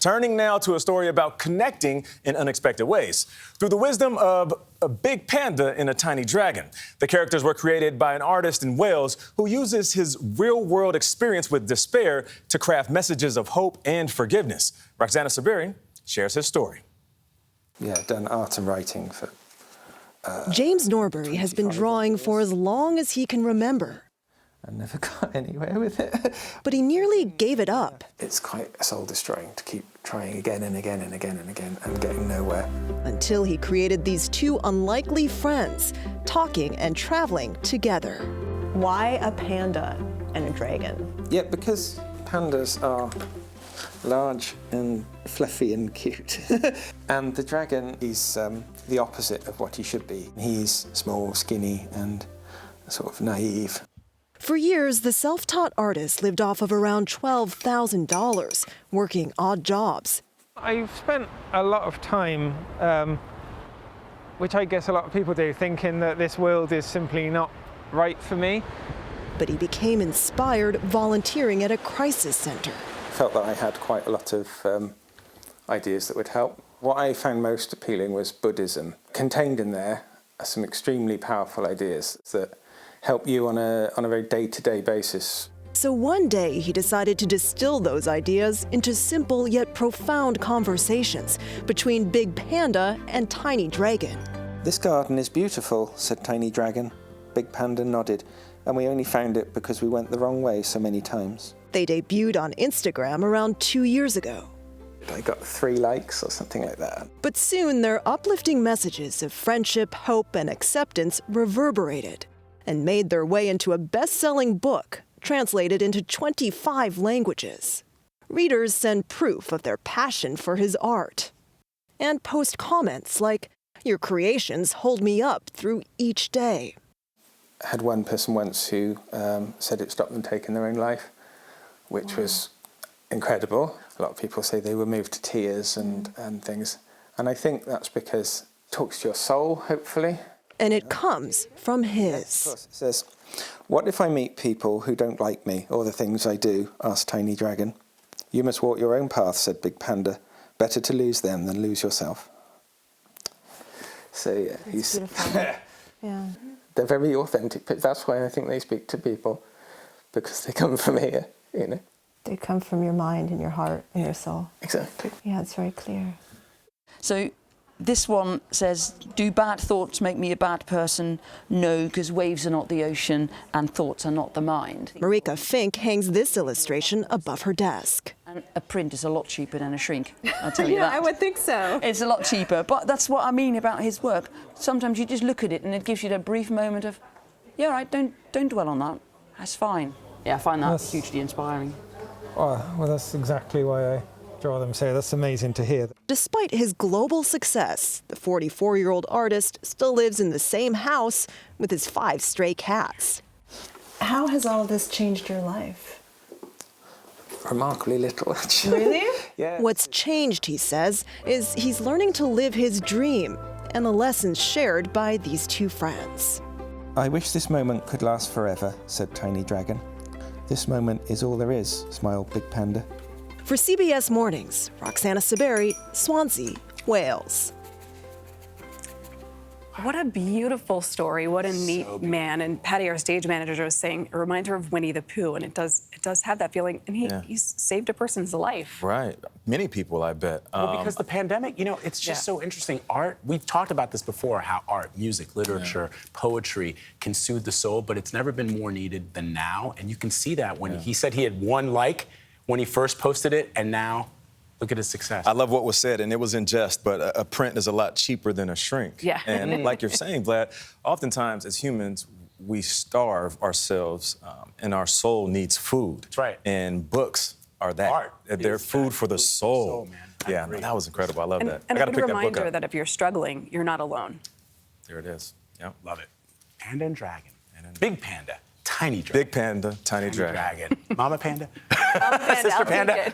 Turning now to a story about connecting in unexpected ways. Through the wisdom of a big panda and a tiny dragon. The characters were created by an artist in Wales who uses his real-world experience with despair to craft messages of hope and forgiveness. Roxana Saberi shares his story. Yeah, done art and writing for... James Norbury has been drawing for as long as he can remember. I never got anywhere with it. But he nearly gave it up. It's quite soul-destroying to keep trying again and again and again and again and getting nowhere. Until he created these two unlikely friends, talking and traveling together. Why a panda and a dragon? Yeah, because pandas are large and fluffy and cute. And the dragon is the opposite of what he should be. He's small, skinny, and sort of naive. For years, the self-taught artist lived off of around $12,000, working odd jobs. I've spent a lot of time, which I guess a lot of people do, thinking that this world is simply not right for me. But he became inspired volunteering at a crisis center. I felt that I had quite a lot of ideas that would help. What I found most appealing was Buddhism. Contained in there are some extremely powerful ideas that help you on a very day-to-day basis. So one day he decided to distill those ideas into simple yet profound conversations between Big Panda and Tiny Dragon. This garden is beautiful, said Tiny Dragon. Big Panda nodded, and we only found it because we went the wrong way so many times. They debuted on Instagram around 2 years ago. I got 3 likes or something like that. But soon their uplifting messages of friendship, hope, and acceptance reverberated and made their way into a best-selling book, translated into 25 languages. Readers send proof of their passion for his art and post comments like, "Your creations hold me up through each day." I had one person once who said it stopped them taking their own life, which was incredible. A lot of people say they were moved to tears and things. And I think that's because it talks to your soul, hopefully. And it comes from his. Yes, of course. It says, "What if I meet people who don't like me or the things I do?" asked Tiny Dragon. "You must walk your own path," said Big Panda. "Better to lose them than lose yourself." So yeah, he's Yeah. they're very authentic. But that's why I think they speak to people, because they come from here, you know. They come from your mind and your heart and your soul. Exactly. Yeah, it's very clear. So this one says, "Do bad thoughts make me a bad person? No, because waves are not the ocean and thoughts are not the mind." Marika Fink hangs this illustration above her desk. And a print is a lot cheaper than a shrink, I'll tell you Yeah, that. I would think so. It's a lot cheaper, but that's what I mean about his work. Sometimes you just look at it and it gives you that brief moment of, yeah, right, don't dwell on that. That's fine. Yeah, I find that hugely inspiring. Oh, well, that's exactly why I draw them. So that's amazing to hear. Despite his global success, the 44-year-old artist still lives in the same house with his 5 stray cats. How has all of this changed your life? Remarkably little, actually. Really? Yeah. What's changed, he says, is he's learning to live his dream and the lessons shared by these 2 friends. "I wish this moment could last forever," said Tiny Dragon. "This moment is all there is," smiled Big Panda. For CBS Mornings, Roxana Saberi, Swansea, Wales. What a beautiful story. What a neat man. And Patty, our stage manager, was saying it reminds her of Winnie the Pooh, and it does have that feeling. And he's saved a person's life. Right. Many people, I bet. Well, because the pandemic, you know, it's just so interesting. Art, we've talked about this before, how art, music, literature, poetry can soothe the soul, but it's never been more needed than now. And you can see that when he said he had 1 like when he first posted it, and now look at his success. I love what was said, and it was in jest, but a print is a lot cheaper than a shrink. Yeah. And like you're saying, Vlad, oftentimes as humans, we starve ourselves, and our soul needs food. That's right. And books are that. Art. They're food for the soul. Man. Yeah, that was incredible. I love that. And I a got to good pick that book reminder up. that if you're struggling, you're not alone. There it is. Yep. Love it. Panda and dragon. Big panda. Tiny dragon. Big panda, tiny dragon. Mama panda. I'll Sister take panda. it.